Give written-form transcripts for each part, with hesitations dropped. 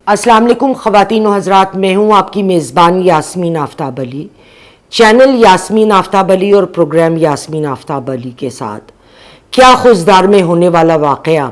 السلام علیکم خواتین و حضرات، میں ہوں آپ کی میزبان یاسمین آفتاب علی، چینل یاسمین آفتاب علی اور پروگرام یاسمین آفتاب علی کے ساتھ۔ کیا خوزدار میں ہونے والا واقعہ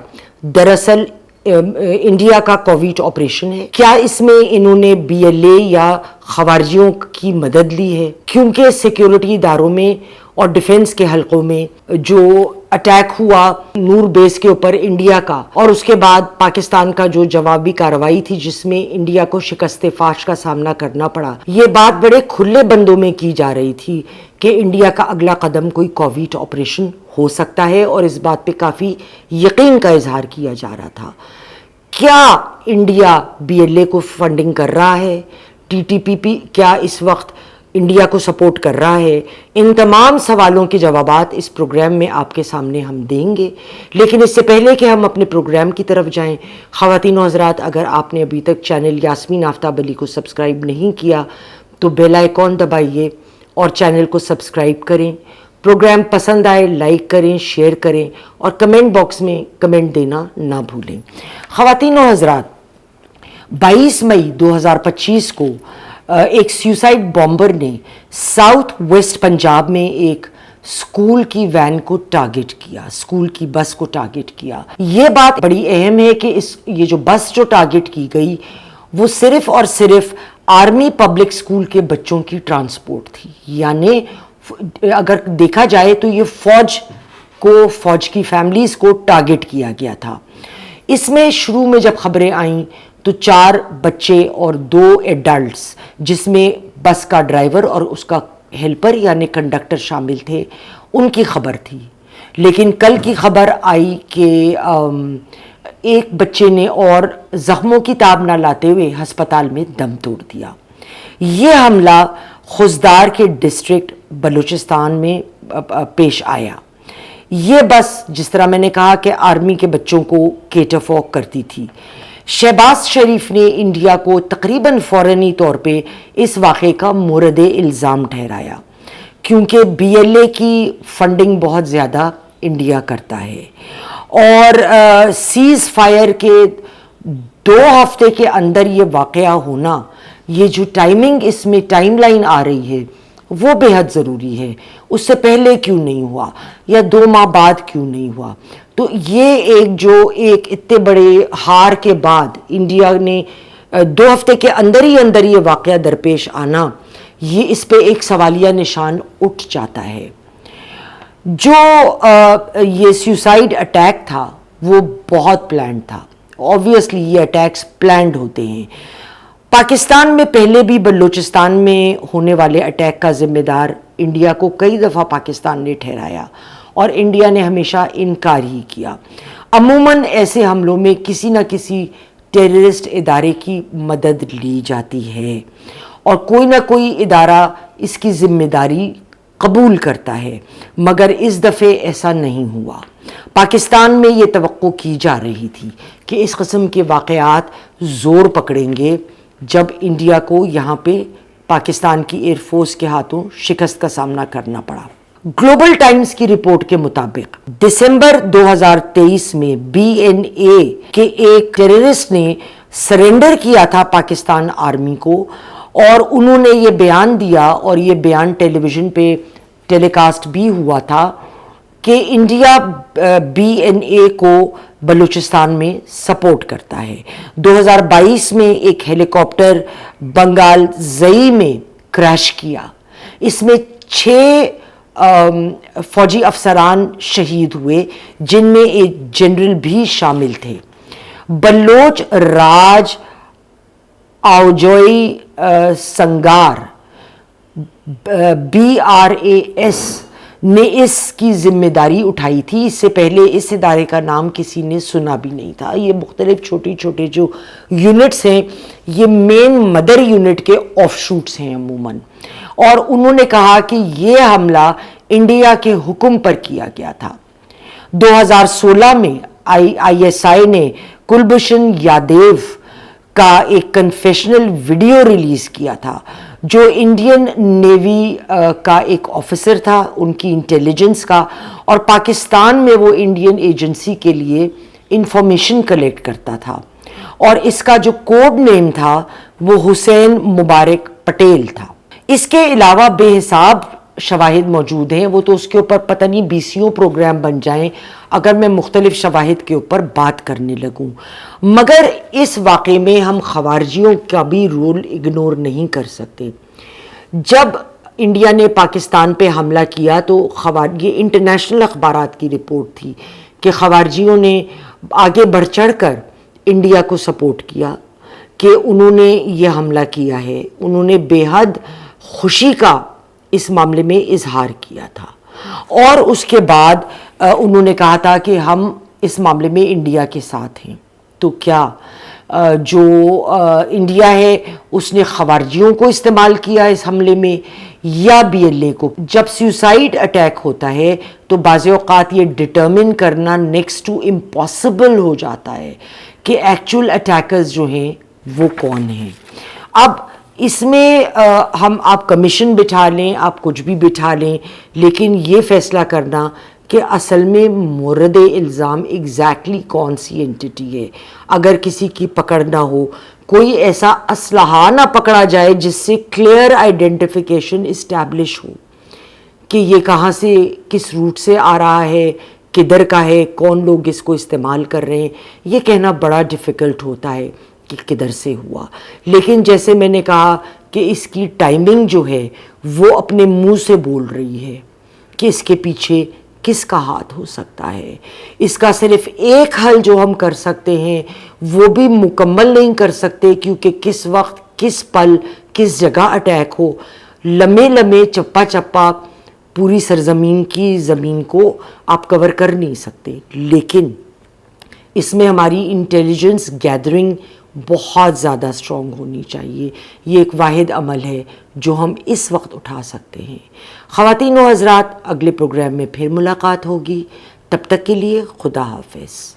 دراصل انڈیا کا کوویڈ آپریشن ہے؟ کیا اس میں انہوں نے بی ایل اے یا خوارجیوں کی مدد لی ہے؟ کیونکہ سیکیورٹی اداروں میں اور ڈیفنس کے حلقوں میں جو اٹیک ہوا نور بیس کے اوپر انڈیا کا، اور اس کے بعد پاکستان کا جو جوابی کارروائی تھی جس میں انڈیا کو شکست فاش کا سامنا کرنا پڑا، یہ بات بڑے کھلے بندوں میں کی جا رہی تھی کہ انڈیا کا اگلا قدم کوئی کوویڈ آپریشن ہو سکتا ہے، اور اس بات پہ کافی یقین کا اظہار کیا جا رہا تھا۔ کیا انڈیا بی ایل اے کو فنڈنگ کر رہا ہے؟ ٹی ٹی پی پی کیا اس وقت انڈیا کو سپورٹ کر رہا ہے؟ ان تمام سوالوں کے جوابات اس پروگرام میں آپ کے سامنے ہم دیں گے، لیکن اس سے پہلے کہ ہم اپنے پروگرام کی طرف جائیں، خواتین و حضرات، اگر آپ نے ابھی تک چینل یاسمین آفتاب علی کو سبسکرائب نہیں کیا تو بیل آئیکن دبائیے اور چینل کو سبسکرائب کریں۔ پروگرام پسند آئے لائک کریں، شیئر کریں اور کمنٹ باکس میں کمنٹ دینا نہ بھولیں۔ خواتین و حضرات، 22 مئی 2025 کو ایک سیوسائڈ بامبر نے ساؤتھ ویسٹ پنجاب میں ایک اسکول کی وین کو ٹارگٹ کیا، اسکول کی بس کو ٹارگٹ کیا۔ یہ بات بڑی اہم ہے کہ یہ جو بس جو ٹارگٹ کی گئی وہ صرف اور صرف آرمی پبلک اسکول کے بچوں کی ٹرانسپورٹ تھی، یعنی اگر دیکھا جائے تو یہ فوج کی فیملیز کو ٹارگٹ کیا گیا تھا۔ اس میں شروع میں جب خبریں آئیں تو 4 بچے اور 2 ایڈلٹس، جس میں بس کا ڈرائیور اور اس کا ہیلپر یعنی کنڈکٹر شامل تھے، ان کی خبر تھی۔ لیکن کل کی خبر آئی کہ ایک بچے نے اور زخموں کی تاب نہ لاتے ہوئے ہسپتال میں دم توڑ دیا۔ یہ حملہ خوزدار کے ڈسٹرکٹ بلوچستان میں پیش آیا۔ یہ بس، جس طرح میں نے کہا کہ آرمی کے بچوں کو کیٹر فوق کرتی تھی، شہباز شریف نے انڈیا کو تقریباً فوراًی طور پہ اس واقعے کا مورد الزام ٹھہرایا، کیونکہ بی ایل اے کی فنڈنگ بہت زیادہ انڈیا کرتا ہے، اور سیز فائر کے 2 ہفتے کے اندر یہ واقعہ ہونا، یہ جو ٹائمنگ اس میں ٹائم لائن آ رہی ہے وہ بے حد ضروری ہے۔ اس سے پہلے کیوں نہیں ہوا یا 2 ماہ بعد کیوں نہیں ہوا؟ تو یہ ایک اتنے بڑے ہار کے بعد انڈیا نے 2 ہفتے کے اندر ہی یہ واقعہ درپیش آنا، یہ اس پہ ایک سوالیہ نشان اٹھ جاتا ہے۔ جو یہ سیوسائڈ اٹیک تھا وہ بہت پلانڈ تھا، اوبویسلی یہ اٹیکس پلانڈ ہوتے ہیں۔ پاکستان میں پہلے بھی بلوچستان میں ہونے والے اٹیک کا ذمہ دار انڈیا کو کئی دفعہ پاکستان نے ٹھہرایا، اور انڈیا نے ہمیشہ انکار ہی کیا۔ عموماً ایسے حملوں میں کسی نہ کسی ٹیررسٹ ادارے کی مدد لی جاتی ہے، اور کوئی نہ کوئی ادارہ اس کی ذمہ داری قبول کرتا ہے، مگر اس دفعے ایسا نہیں ہوا۔ پاکستان میں یہ توقع کی جا رہی تھی کہ اس قسم کے واقعات زور پکڑیں گے جب انڈیا کو یہاں پہ پاکستان کی ایئر فورس کے ہاتھوں شکست کا سامنا کرنا پڑا۔ گلوبل ٹائمز کی رپورٹ کے مطابق دسمبر 2023 میں بی این اے کے ایک ٹیررسٹ نے سرنڈر کیا تھا پاکستان آرمی کو، اور انہوں نے یہ بیان دیا، اور یہ بیان ٹیلی ویژن پہ ٹیلی کاسٹ بھی ہوا تھا کہ انڈیا بی این اے کو بلوچستان میں سپورٹ کرتا ہے۔ 2022 میں ایک ہیلی کاپٹر بنگال زئی میں کریش کیا، اس میں 6 فوجی افسران شہید ہوئے، جن میں ایک جنرل بھی شامل تھے۔ بلوچ راج آوجوئی سنگار BRAS نے اس کی ذمہ داری اٹھائی تھی۔ اس سے پہلے اس ادارے کا نام کسی نے سنا بھی نہیں تھا۔ یہ مختلف چھوٹے جو یونٹس ہیں، یہ مین مدر یونٹ کے آف شوٹس ہیں عموماً، اور انہوں نے کہا کہ یہ حملہ انڈیا کے حکم پر کیا گیا تھا۔ 2016 میں ISI نے کلبھوشن یادیو کا ایک کنفیشنل ویڈیو ریلیز کیا تھا، جو انڈین نیوی کا ایک آفیسر تھا، ان کی انٹیلیجنس کا، اور پاکستان میں وہ انڈین ایجنسی کے لیے انفارمیشن کلیکٹ کرتا تھا، اور اس کا جو کوڈ نیم تھا وہ حسین مبارک پٹیل تھا. اس کے علاوہ بے حساب شواہد موجود ہیں، وہ تو اس کے اوپر پتہ نہیں بیسیوں پروگرام بن جائیں اگر میں مختلف شواہد کے اوپر بات کرنے لگوں. مگر اس واقعے میں ہم خوارجیوں کا بھی رول اگنور نہیں کر سکتے. جب انڈیا نے پاکستان پہ حملہ کیا تو یہ انٹرنیشنل اخبارات کی رپورٹ تھی کہ خوارجیوں نے آگے بڑھ چڑھ کر انڈیا کو سپورٹ کیا کہ انہوں نے یہ حملہ کیا ہے. انہوں نے بے حد خوشی کا اس معاملے میں اظہار کیا تھا، اور اس کے بعد انہوں نے کہا تھا کہ ہم اس معاملے میں انڈیا کے ساتھ ہیں. تو کیا جو انڈیا ہے اس نے خوارجیوں کو استعمال کیا اس حملے میں یا BLA کو؟ جب سیوسائیڈ اٹیک ہوتا ہے تو بعض اوقات یہ ڈٹرمن کرنا نیکسٹ ٹو امپاسبل ہو جاتا ہے کہ ایکچول اٹیکرز جو ہیں وہ کون ہیں. اب اس میں آپ کمیشن بٹھا لیں، آپ کچھ بھی بٹھا لیں، لیکن یہ فیصلہ کرنا کہ اصل میں مورد الزام ایگزیکٹلی کون سی انٹیٹی ہے، اگر کسی کی پکڑ نہ ہو، کوئی ایسا اسلحہ نہ پکڑا جائے جس سے کلیئر آئیڈینٹیفیکیشن اسٹیبلش ہو کہ یہ کہاں سے کس روٹ سے آ رہا ہے، کدھر کا ہے، کون لوگ اس کو استعمال کر رہے ہیں، یہ کہنا بڑا ڈیفیکلٹ ہوتا ہے کہ کدھر سے ہوا. لیکن جیسے میں نے کہا کہ اس کی ٹائمنگ جو ہے وہ اپنے منہ سے بول رہی ہے کہ اس کے پیچھے کس کا ہاتھ ہو سکتا ہے. اس کا صرف ایک حل جو ہم کر سکتے ہیں وہ بھی مکمل نہیں کر سکتے، کیونکہ کس وقت، کس پل، کس جگہ اٹیک ہو، لمحے لمحے، چپا چپا پوری سرزمین کی زمین کو آپ کور کر نہیں سکتے. لیکن اس میں ہماری انٹیلیجنس گیدرنگ بہت زیادہ اسٹرانگ ہونی چاہیے. یہ ایک واحد عمل ہے جو ہم اس وقت اٹھا سکتے ہیں. خواتین و حضرات، اگلے پروگرام میں پھر ملاقات ہوگی. تب تک کے لیے خدا حافظ.